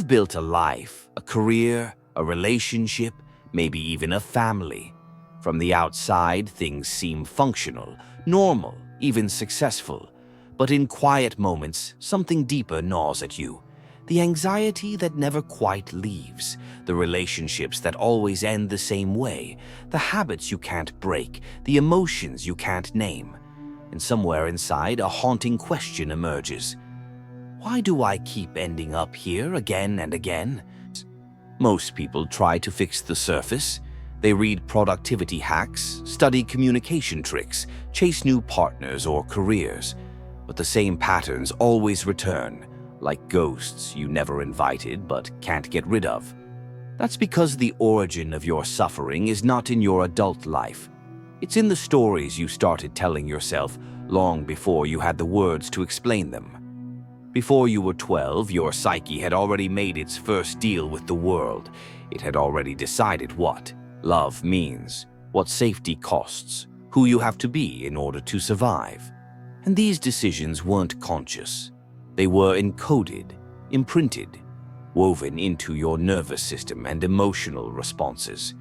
You've built a life, a career, a relationship, maybe even a family. From the outside, things seem functional, normal, even successful. But in quiet moments, something deeper gnaws at you. The anxiety that never quite leaves, the relationships that always end the same way, the habits you can't break, the emotions you can't name. And somewhere inside, a haunting question emerges. Why do I keep ending up here again and again? Most people try to fix the surface. They read productivity hacks, study communication tricks, chase new partners or careers. But the same patterns always return, like ghosts you never invited but can't get rid of. That's because the origin of your suffering is not in your adult life. It's in the stories you started telling yourself long before you had the words to explain them. Before you were 12, your psyche had already made its first deal with the world. It had already decided what love means, what safety costs, who you have to be in order to survive. And these decisions weren't conscious. They were encoded, imprinted, woven into your nervous system and emotional responses.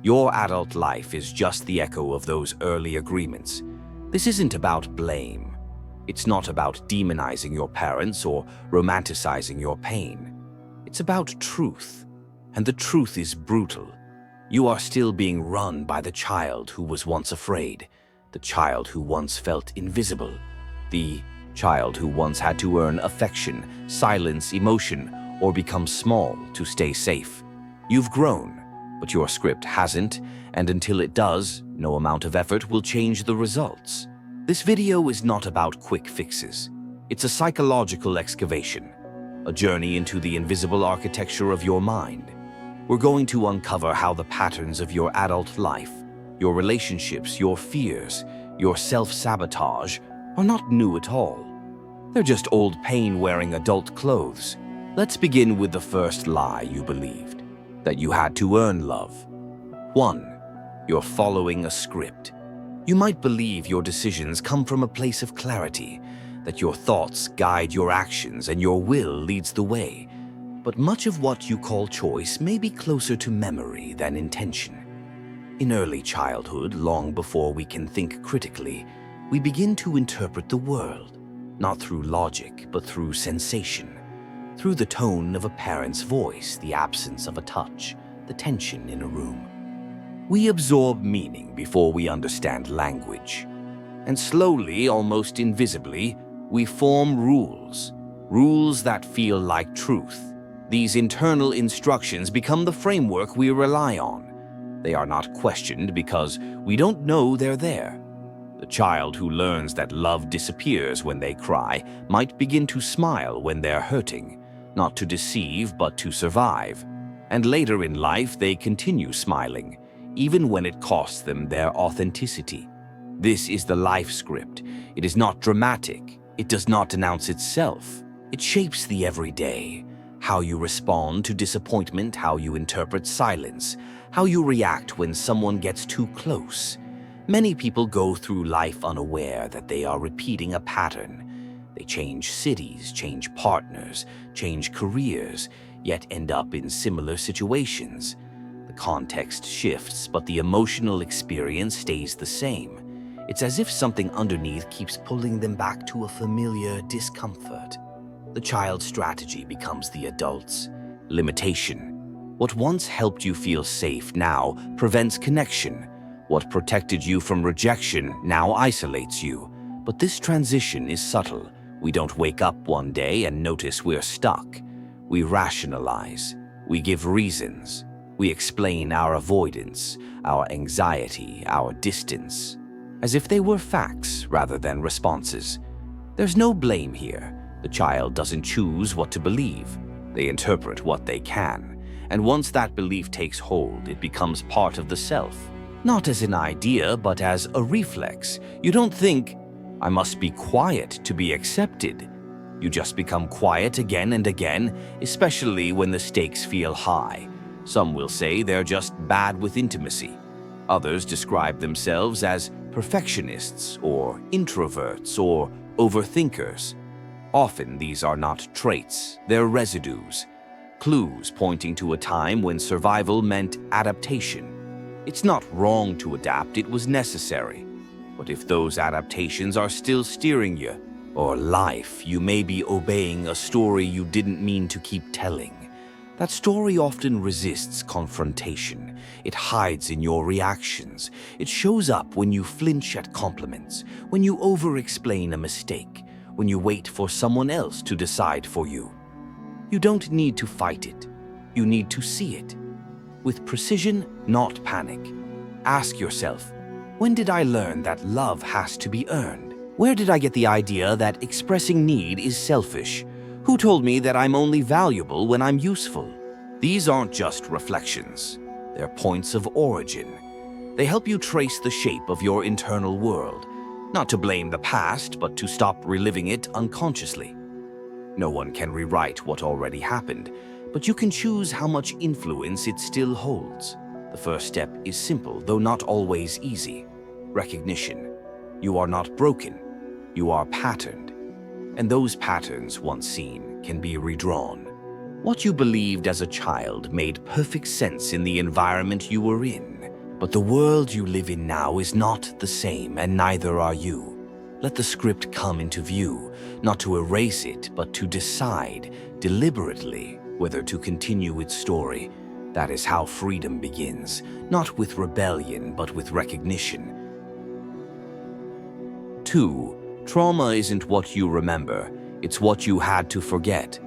Your adult life is just the echo of those early agreements. This isn't about blame. It's not about demonizing your parents or romanticizing your pain. It's about truth, and the truth is brutal. You are still being run by the child who was once afraid, the child who once felt invisible, the child who once had to earn affection, silence emotion, or become small to stay safe. You've grown, but your script hasn't, and until it does, no amount of effort will change the results. This video is not about quick fixes. It's a psychological excavation, a journey into the invisible architecture of your mind. We're going to uncover how the patterns of your adult life, your relationships, your fears, your self-sabotage are not new at all. They're just old pain wearing adult clothes. Let's begin with the first lie you believed, that you had to earn love. 1. You're following a script. You might believe your decisions come from a place of clarity, that your thoughts guide your actions and your will leads the way. But much of what you call choice may be closer to memory than intention. In early childhood, long before we can think critically, we begin to interpret the world, not through logic, but through sensation, through the tone of a parent's voice, the absence of a touch, the tension in a room. We absorb meaning before we understand language. And slowly, almost invisibly, we form rules that feel like truth. These internal instructions become the framework we rely on. They are not questioned because we don't know they're there. The child who learns that love disappears when they cry might begin to smile when they're hurting, not to deceive but to survive. And later in life, they continue smiling, even when it costs them their authenticity. This is the life script. It is not dramatic. It does not announce itself. It shapes the everyday, how you respond to disappointment, how you interpret silence, how you react when someone gets too close. Many people go through life unaware that they are repeating a pattern. They change cities, change partners, change careers, yet end up in similar situations. The context shifts, but the emotional experience stays the same. It's as if something underneath keeps pulling them back to a familiar discomfort. The child's strategy becomes the adult's limitation. What once helped you feel safe now prevents connection. What protected you from rejection now isolates you. But this transition is subtle. We don't wake up one day and notice we're stuck. We rationalize. We give reasons. We explain our avoidance, our anxiety, our distance, as if they were facts rather than responses. There's no blame here. The child doesn't choose what to believe. They interpret what they can. And once that belief takes hold, it becomes part of the self. Not as an idea, but as a reflex. You don't think, I must be quiet to be accepted. You just become quiet again and again, especially when the stakes feel high. Some will say they're just bad with intimacy. Others describe themselves as perfectionists or introverts or overthinkers. Often these are not traits, they're residues. clues pointing to a time when survival meant adaptation. It's not wrong to adapt, it was necessary. But if those adaptations are still steering you, or life, you may be obeying a story you didn't mean to keep telling. That story often resists confrontation. It hides in your reactions. It shows up when you flinch at compliments, when you over-explain a mistake, when you wait for someone else to decide for you. You don't need to fight it. You need to see it. With precision, not panic. Ask yourself, when did I learn that love has to be earned? Where did I get the idea that expressing need is selfish? Who told me that I'm only valuable when I'm useful? These aren't just reflections. They're points of origin. They help you trace the shape of your internal world, not to blame the past, but to stop reliving it unconsciously. No one can rewrite what already happened, but you can choose how much influence it still holds. The first step is simple, though not always easy. Recognition. You are not broken. You are patterned. And those patterns, once seen, can be redrawn. What you believed as a child made perfect sense in the environment you were in. But the world you live in now is not the same, and neither are you. Let the script come into view, not to erase it, but to decide, deliberately, whether to continue its story. That is how freedom begins, not with rebellion, but with recognition. 2. Trauma isn't what you remember, it's what you had to forget.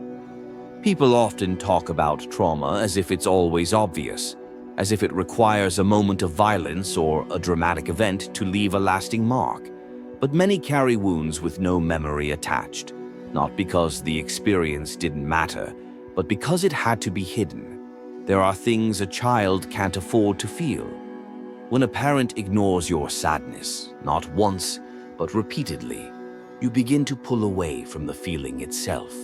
People often talk about trauma as if it's always obvious, as if it requires a moment of violence or a dramatic event to leave a lasting mark. But many carry wounds with no memory attached, not because the experience didn't matter, but because it had to be hidden. There are things a child can't afford to feel. When a parent ignores your sadness, not once, but repeatedly, you begin to pull away from the feeling itself.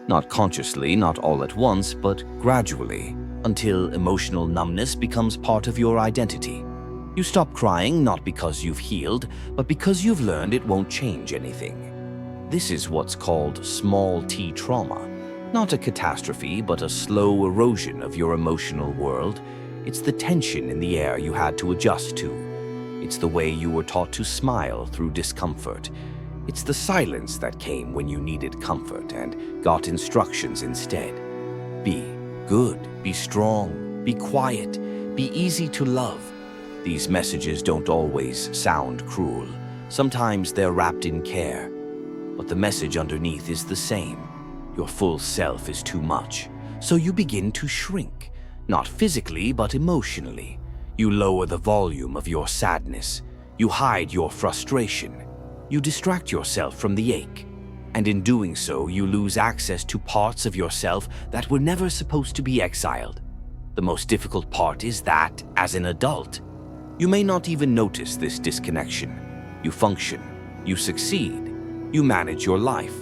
Not consciously, not all at once, but gradually, until emotional numbness becomes part of your identity. You stop crying not because you've healed, but because you've learned it won't change anything. This is what's called small t trauma. Not a catastrophe, but a slow erosion of your emotional world. It's the tension in the air you had to adjust to. It's the way you were taught to smile through discomfort. It's the silence that came when you needed comfort and got instructions instead. Be good, be strong, be quiet, be easy to love. These messages don't always sound cruel. Sometimes they're wrapped in care. But the message underneath is the same. Your full self is too much. So you begin to shrink, not physically, but emotionally. You lower the volume of your sadness. You hide your frustration. You distract yourself from the ache. And in doing so, you lose access to parts of yourself that were never supposed to be exiled. The most difficult part is that, as an adult, you may not even notice this disconnection. You function, you succeed, you manage your life.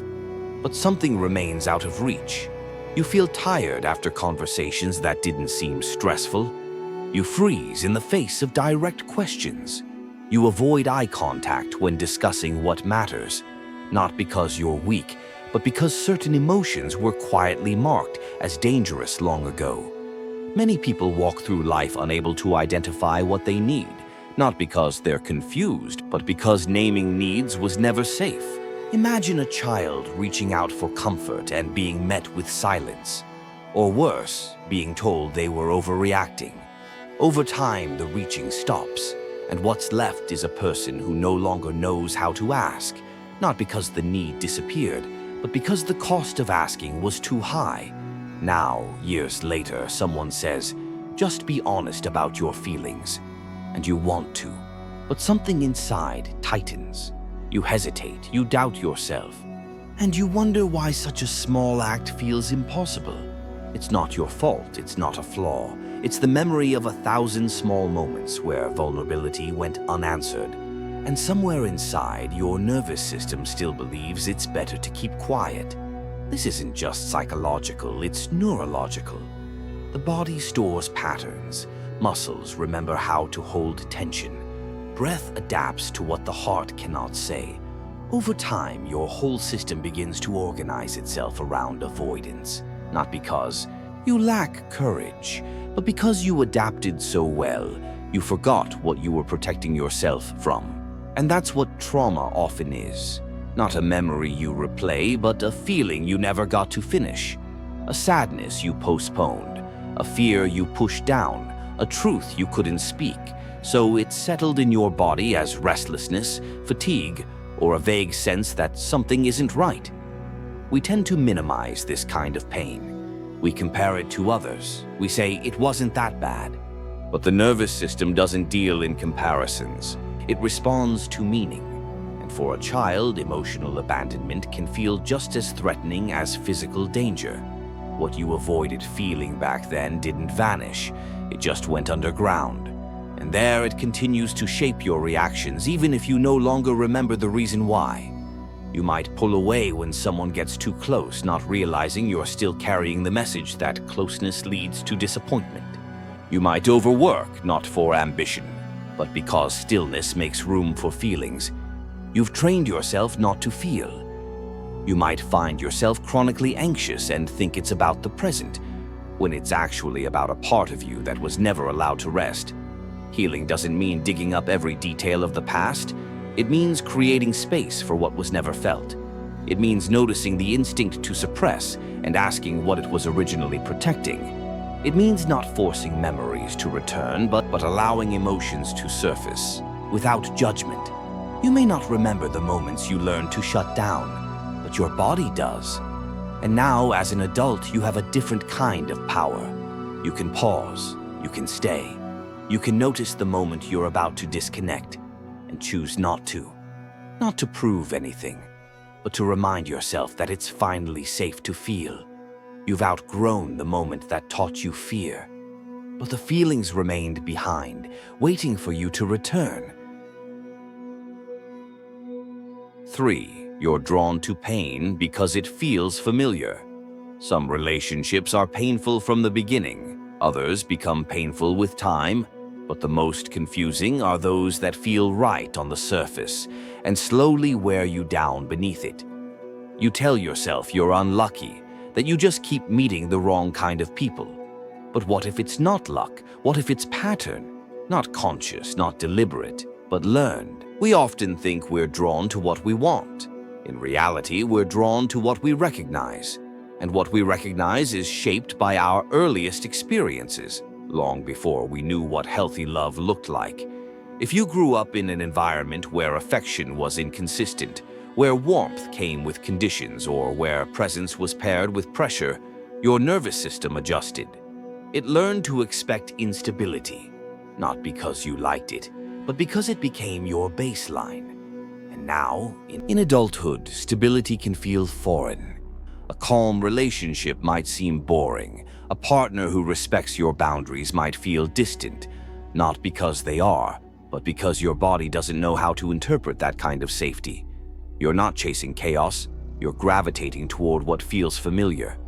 But something remains out of reach. You feel tired after conversations that didn't seem stressful. You freeze in the face of direct questions. You avoid eye contact when discussing what matters, not because you're weak, but because certain emotions were quietly marked as dangerous long ago. Many people walk through life unable to identify what they need, not because they're confused, but because naming needs was never safe. Imagine a child reaching out for comfort and being met with silence, or worse, being told they were overreacting. Over time, the reaching stops, and what's left is a person who no longer knows how to ask, not because the need disappeared, but because the cost of asking was too high. Now, years later, someone says, "Just be honest about your feelings," and you want to, but something inside tightens. You hesitate, you doubt yourself, and you wonder why such a small act feels impossible. It's not your fault, it's not a flaw. It's the memory of 1,000 small moments where vulnerability went unanswered. And somewhere inside, your nervous system still believes it's better to keep quiet. This isn't just psychological, it's neurological. The body stores patterns. Muscles remember how to hold tension. Breath adapts to what the heart cannot say. Over time, your whole system begins to organize itself around avoidance. Not because You lack courage, but because you adapted so well, you forgot what you were protecting yourself from. And that's what trauma often is. Not a memory you replay, but a feeling you never got to finish. A sadness you postponed, a fear you pushed down, a truth you couldn't speak. So it settled in your body as restlessness, fatigue, or a vague sense that something isn't right. We tend to minimize this kind of pain. We compare it to others. We say it wasn't that bad. But the nervous system doesn't deal in comparisons. It responds to meaning. And for a child, emotional abandonment can feel just as threatening as physical danger. What you avoided feeling back then didn't vanish. It just went underground. And there it continues to shape your reactions, even if you no longer remember the reason why. You might pull away when someone gets too close, not realizing you're still carrying the message that closeness leads to disappointment. You might overwork, not for ambition, but because stillness makes room for feelings. You've trained yourself not to feel. You might find yourself chronically anxious and think it's about the present, when it's actually about a part of you that was never allowed to rest. Healing doesn't mean digging up every detail of the past. It means creating space for what was never felt. It means noticing the instinct to suppress and asking what it was originally protecting. It means not forcing memories to return, but allowing emotions to surface, without judgment. You may not remember the moments you learned to shut down, but your body does. And now, as an adult, you have a different kind of power. You can pause, you can stay. You can notice the moment you're about to disconnect, and choose not to. Not to prove anything, but to remind yourself that it's finally safe to feel. You've outgrown the moment that taught you fear, but the feelings remained behind, waiting for you to return. 3. You're drawn to pain because it feels familiar. Some relationships are painful from the beginning, others become painful with time. But the most confusing are those that feel right on the surface and slowly wear you down beneath it. You tell yourself you're unlucky, that you just keep meeting the wrong kind of people. But what if it's not luck? What if it's pattern? Not conscious, not deliberate, but learned. We often think we're drawn to what we want. In reality, we're drawn to what we recognize. And what we recognize is shaped by our earliest experiences, long before we knew what healthy love looked like. If you grew up in an environment where affection was inconsistent, where warmth came with conditions, or where presence was paired with pressure, your nervous system adjusted. It learned to expect instability, not because you liked it, but because it became your baseline. And now, in adulthood, stability can feel foreign. A calm relationship might seem boring. A partner who respects your boundaries might feel distant, not because they are, but because your body doesn't know how to interpret that kind of safety. You're not chasing chaos, you're gravitating toward what feels familiar.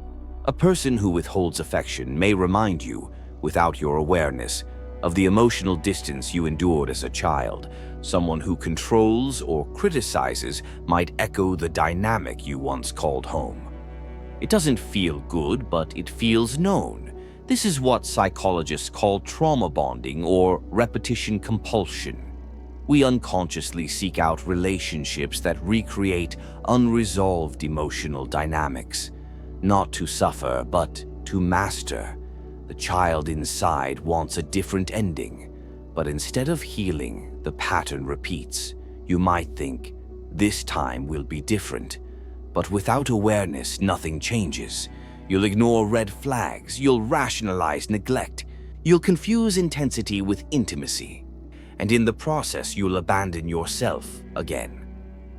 A person who withholds affection may remind you, without your awareness, of the emotional distance you endured as a child. Someone who controls or criticizes might echo the dynamic you once called home. It doesn't feel good, but it feels known. This is what psychologists call trauma bonding or repetition compulsion. We unconsciously seek out relationships that recreate unresolved emotional dynamics, not to suffer, but to master. The child inside wants a different ending, but instead of healing, the pattern repeats. You might think, this time will be different. But without awareness, nothing changes. You'll ignore red flags, you'll rationalize neglect, you'll confuse intensity with intimacy. And in the process, you'll abandon yourself again.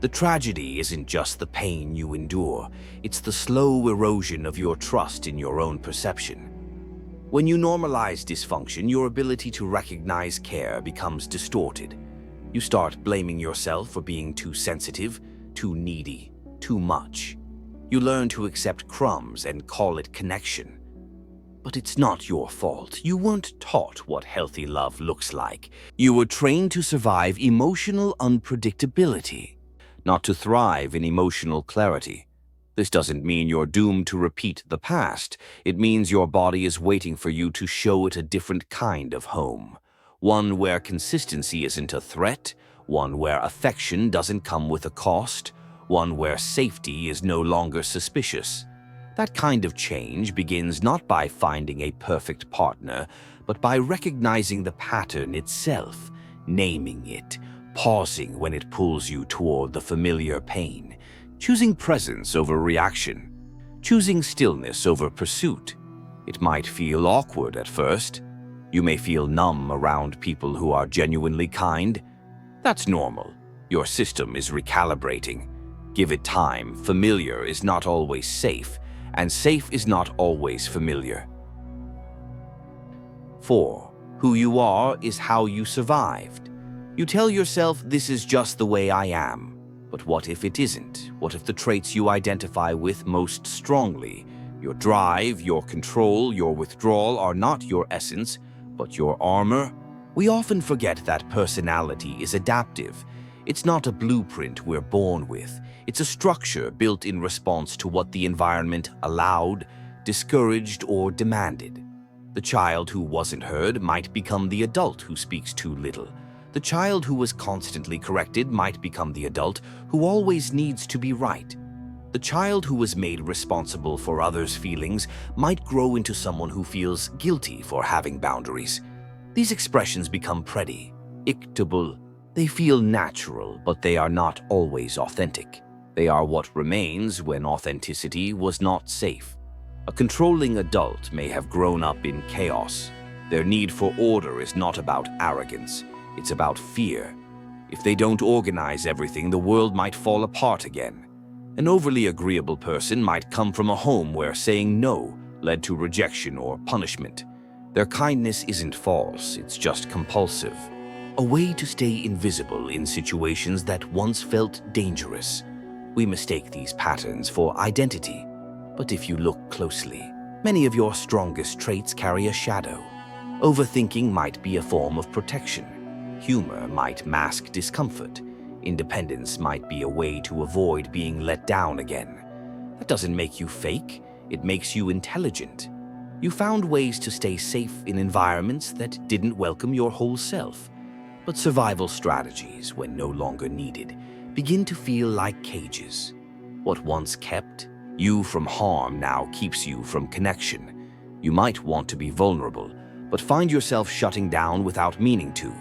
The tragedy isn't just the pain you endure, it's the slow erosion of your trust in your own perception. When you normalize dysfunction, your ability to recognize care becomes distorted. You start blaming yourself for being too sensitive, too needy, too much. You learn to accept crumbs and call it connection. But it's not your fault. You weren't taught what healthy love looks like. You were trained to survive emotional unpredictability, not to thrive in emotional clarity. This doesn't mean you're doomed to repeat the past. It means your body is waiting for you to show it a different kind of home. One where consistency isn't a threat, one where affection doesn't come with a cost, one where safety is no longer suspicious. That kind of change begins not by finding a perfect partner, but by recognizing the pattern itself, naming it, pausing when it pulls you toward the familiar pain, choosing presence over reaction, choosing stillness over pursuit. It might feel awkward at first. You may feel numb around people who are genuinely kind. That's normal. Your system is recalibrating. Give it time. Familiar is not always safe, and safe is not always familiar. 4. Who you are is how you survived. You tell yourself, this is just the way I am. But what if it isn't? What if the traits you identify with most strongly, your drive, your control, your withdrawal, are not your essence, but your armor? We often forget that personality is adaptive. It's not a blueprint we're born with. It's a structure built in response to what the environment allowed, discouraged, or demanded. The child who wasn't heard might become the adult who speaks too little. The child who was constantly corrected might become the adult who always needs to be right. The child who was made responsible for others' feelings might grow into someone who feels guilty for having boundaries. These expressions become predictable. They feel natural, but they are not always authentic. They are what remains when authenticity was not safe. A controlling adult may have grown up in chaos. Their need for order is not about arrogance. It's about fear. If they don't organize everything, the world might fall apart again. An overly agreeable person might come from a home where saying no led to rejection or punishment. Their kindness isn't false, it's just compulsive. A way to stay invisible in situations that once felt dangerous. We mistake these patterns for identity. But if you look closely, many of your strongest traits carry a shadow. Overthinking might be a form of protection. Humor might mask discomfort. Independence might be a way to avoid being let down again. That doesn't make you fake, it makes you intelligent. You found ways to stay safe in environments that didn't welcome your whole self. But survival strategies, when no longer needed, begin to feel like cages. What once kept you from harm now keeps you from connection. You might want to be vulnerable, but find yourself shutting down without meaning to.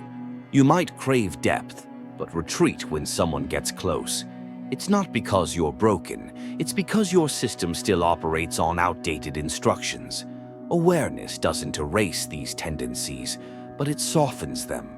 You might crave depth, but retreat when someone gets close. It's not because you're broken, it's because your system still operates on outdated instructions. Awareness doesn't erase these tendencies, but it softens them.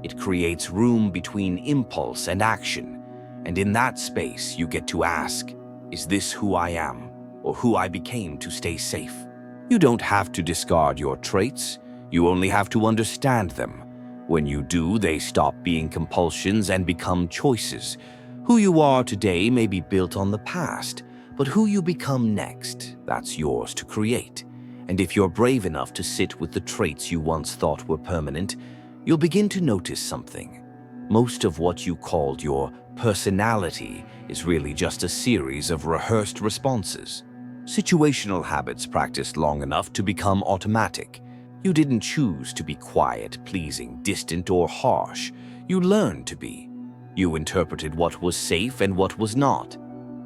It creates room between impulse and action, and in that space you get to ask, is this who I am, or who I became to stay safe? You don't have to discard your traits, you only have to understand them. When you do, they stop being compulsions and become choices. Who you are today may be built on the past, but who you become next, that's yours to create. And if you're brave enough to sit with the traits you once thought were permanent, you'll begin to notice something. Most of what you called your personality is really just a series of rehearsed responses. Situational habits practiced long enough to become automatic. You didn't choose to be quiet, pleasing, distant, or harsh. You learned to be. You interpreted what was safe and what was not.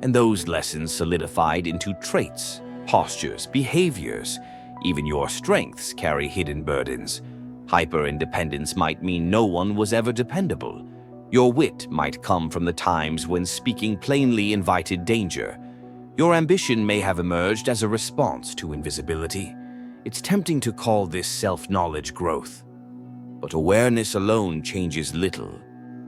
And those lessons solidified into traits, postures, behaviors. Even your strengths carry hidden burdens. Hyper-independence might mean no one was ever dependable. Your wit might come from the times when speaking plainly invited danger. Your ambition may have emerged as a response to invisibility. It's tempting to call this self-knowledge growth. But awareness alone changes little.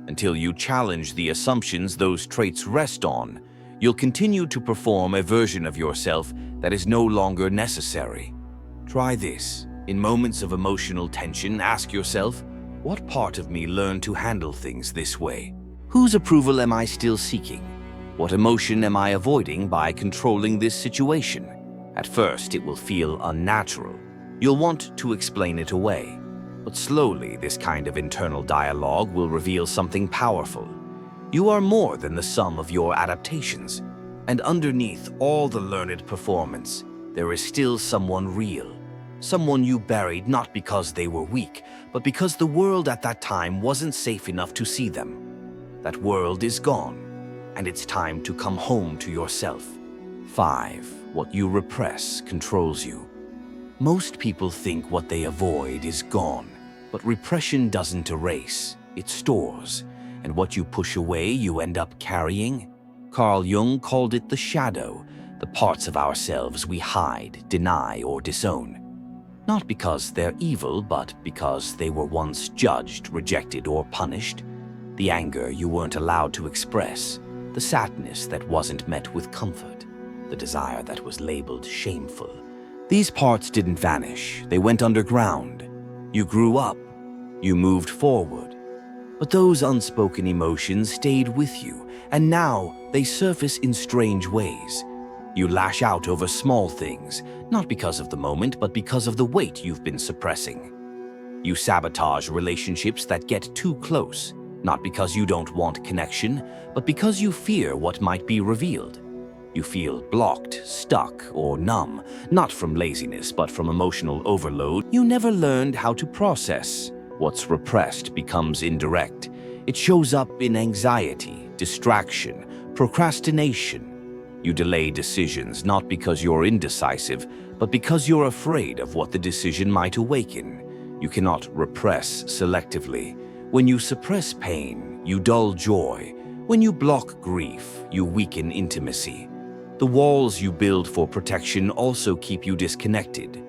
Until you challenge the assumptions those traits rest on, you'll continue to perform a version of yourself that is no longer necessary. Try this. In moments of emotional tension, ask yourself, what part of me learned to handle things this way? Whose approval am I still seeking? What emotion am I avoiding by controlling this situation? At first, it will feel unnatural. You'll want to explain it away. But slowly, this kind of internal dialogue will reveal something powerful. You are more than the sum of your adaptations. And underneath all the learned performance, there is still someone real. Someone you buried not because they were weak, but because the world at that time wasn't safe enough to see them. That world is gone, and it's time to come home to yourself. 5. What you repress controls you. Most people think what they avoid is gone, but repression doesn't erase, it stores. And what you push away, you end up carrying. Carl Jung called it the shadow, the parts of ourselves we hide, deny, or disown. Not because they're evil, but because they were once judged, rejected, or punished. The anger you weren't allowed to express, the sadness that wasn't met with comfort, the desire that was labeled shameful. These parts didn't vanish, they went underground. You grew up, you moved forward. But those unspoken emotions stayed with you, and now they surface in strange ways. You lash out over small things, not because of the moment, but because of the weight you've been suppressing. You sabotage relationships that get too close, not because you don't want connection, but because you fear what might be revealed. You feel blocked, stuck, or numb, not from laziness, but from emotional overload. You never learned how to process. What's repressed becomes indirect. It shows up in anxiety, distraction, procrastination. You delay decisions not because you're indecisive, but because you're afraid of what the decision might awaken. You cannot repress selectively. When you suppress pain, you dull joy. When you block grief, you weaken intimacy. The walls you build for protection also keep you disconnected.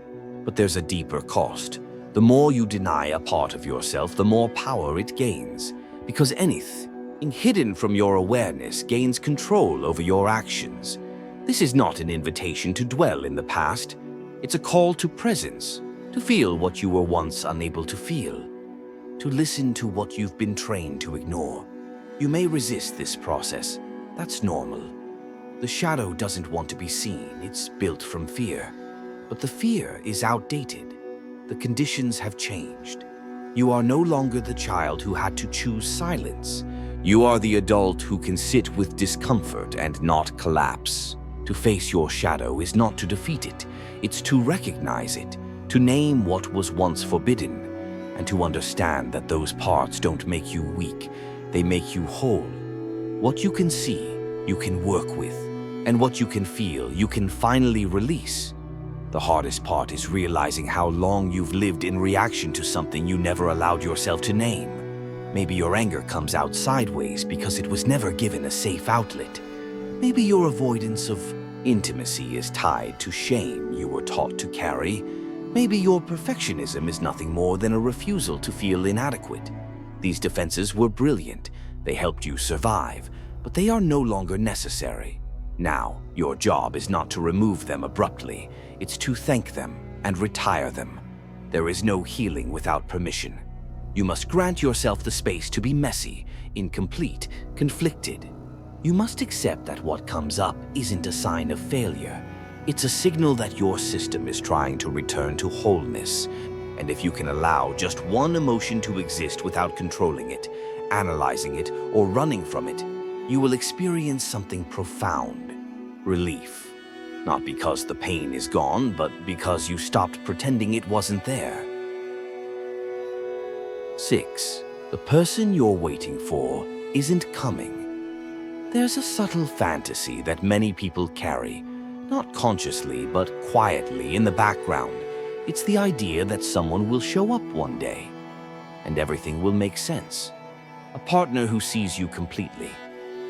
But there's a deeper cost. The more you deny a part of yourself, the more power it gains. Because anything hidden from your awareness gains control over your actions. This is not an invitation to dwell in the past. It's a call to presence, to feel what you were once unable to feel, to listen to what you've been trained to ignore. You may resist this process. That's normal. The shadow doesn't want to be seen. It's built from fear. But the fear is outdated. The conditions have changed. You are no longer the child who had to choose silence. You are the adult who can sit with discomfort and not collapse. To face your shadow is not to defeat it. It's to recognize it, to name what was once forbidden, and to understand that those parts don't make you weak. They make you whole. What you can see, you can work with. And what you can feel, you can finally release. The hardest part is realizing how long you've lived in reaction to something you never allowed yourself to name. Maybe your anger comes out sideways because it was never given a safe outlet. Maybe your avoidance of intimacy is tied to shame you were taught to carry. Maybe your perfectionism is nothing more than a refusal to feel inadequate. These defenses were brilliant. They helped you survive, but they are no longer necessary. Now, your job is not to remove them abruptly. It's to thank them and retire them. There is no healing without permission. You must grant yourself the space to be messy, incomplete, conflicted. You must accept that what comes up isn't a sign of failure. It's a signal that your system is trying to return to wholeness. And if you can allow just one emotion to exist without controlling it, analyzing it, or running from it, you will experience something profound. Relief. Not because the pain is gone, but because you stopped pretending it wasn't there. 6. The person you're waiting for isn't coming. There's a subtle fantasy that many people carry, not consciously, but quietly in the background. It's the idea that someone will show up one day, and everything will make sense. A partner who sees you completely,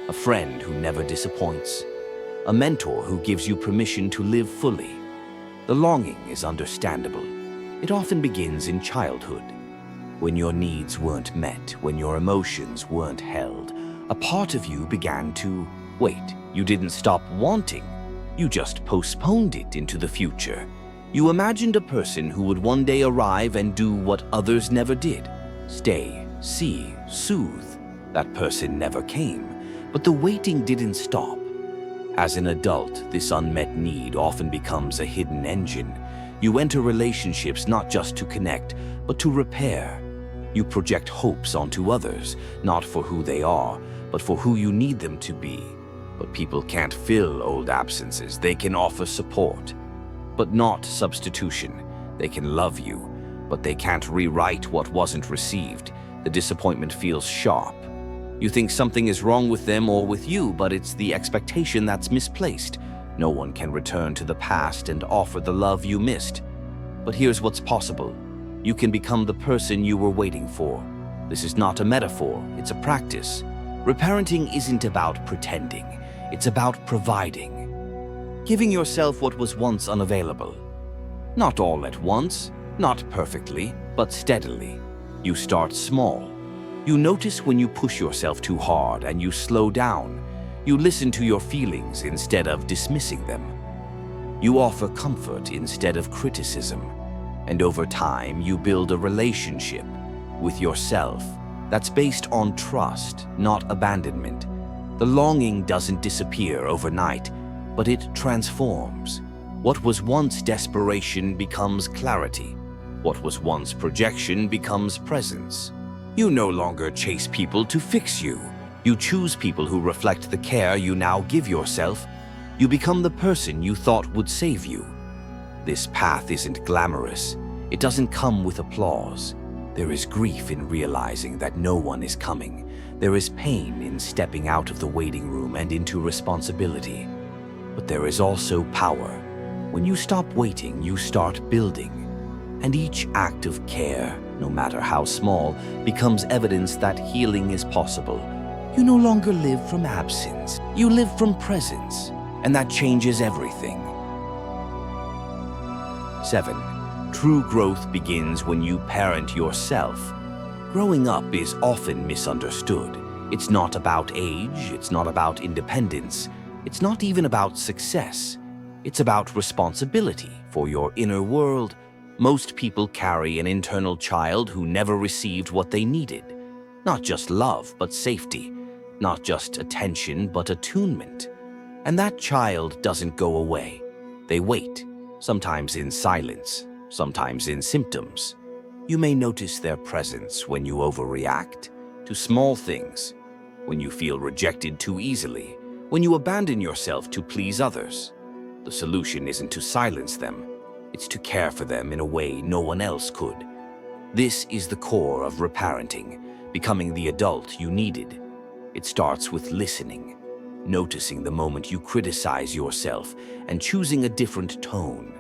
a friend who never disappoints, a mentor who gives you permission to live fully. The longing is understandable. It often begins in childhood, when your needs weren't met, when your emotions weren't held. A part of you began to wait. You didn't stop wanting. You just postponed it into the future. You imagined a person who would one day arrive and do what others never did. Stay, see, soothe. That person never came, but the waiting didn't stop. As an adult, this unmet need often becomes a hidden engine. You enter relationships not just to connect, but to repair. You project hopes onto others, not for who they are, but for who you need them to be. But people can't fill old absences. They can offer support, but not substitution. They can love you, but they can't rewrite what wasn't received. The disappointment feels sharp. You think something is wrong with them or with you, but it's the expectation that's misplaced. No one can return to the past and offer the love you missed. But here's what's possible. You can become the person you were waiting for. This is not a metaphor, it's a practice. Reparenting isn't about pretending, it's about providing. Giving yourself what was once unavailable. Not all at once, not perfectly, but steadily. You start small. You notice when you push yourself too hard and you slow down. You listen to your feelings instead of dismissing them. You offer comfort instead of criticism. And over time, you build a relationship with yourself that's based on trust, not abandonment. The longing doesn't disappear overnight, but it transforms. What was once desperation becomes clarity. What was once projection becomes presence. You no longer chase people to fix you. You choose people who reflect the care you now give yourself. You become the person you thought would save you. This path isn't glamorous. It doesn't come with applause. There is grief in realizing that no one is coming. There is pain in stepping out of the waiting room and into responsibility. But there is also power. When you stop waiting, you start building. And each act of care, no matter how small, becomes evidence that healing is possible. You no longer live from absence. You live from presence. And that changes everything. 7. True growth begins when you parent yourself. Growing up is often misunderstood. It's not about age, it's not about independence, it's not even about success. It's about responsibility for your inner world. Most people carry an internal child who never received what they needed. Not just love, but safety. Not just attention, but attunement. And that child doesn't go away. They wait, sometimes in silence, sometimes in symptoms. You may notice their presence when you overreact to small things, when you feel rejected too easily, when you abandon yourself to please others. The solution isn't to silence them, it's to care for them in a way no one else could. This is the core of reparenting, becoming the adult you needed. It starts with listening, noticing the moment you criticize yourself and choosing a different tone.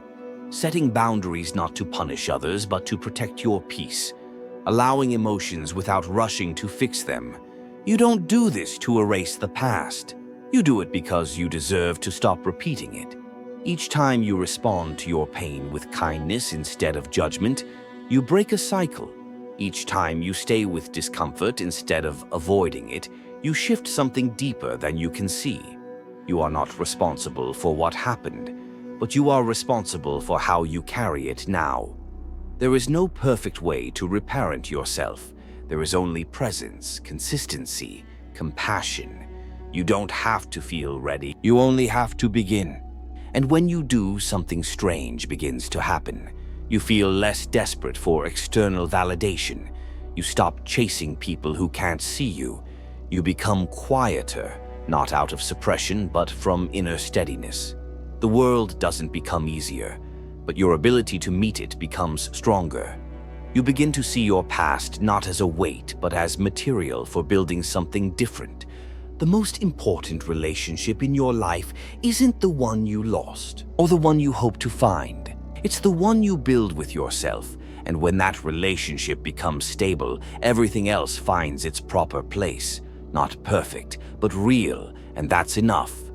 Setting boundaries not to punish others but to protect your peace. Allowing emotions without rushing to fix them. You don't do this to erase the past. You do it because you deserve to stop repeating it. Each time you respond to your pain with kindness instead of judgment, you break a cycle. Each time you stay with discomfort instead of avoiding it, you shift something deeper than you can see. You are not responsible for what happened, but you are responsible for how you carry it now. There is no perfect way to reparent yourself. There is only presence, consistency, compassion. You don't have to feel ready. You only have to begin. And when you do, something strange begins to happen. You feel less desperate for external validation. You stop chasing people who can't see you. You become quieter, not out of suppression, but from inner steadiness. The world doesn't become easier, but your ability to meet it becomes stronger. You begin to see your past not as a weight, but as material for building something different. The most important relationship in your life isn't the one you lost or the one you hope to find. It's the one you build with yourself, and when that relationship becomes stable, everything else finds its proper place. Not perfect, but real, and that's enough.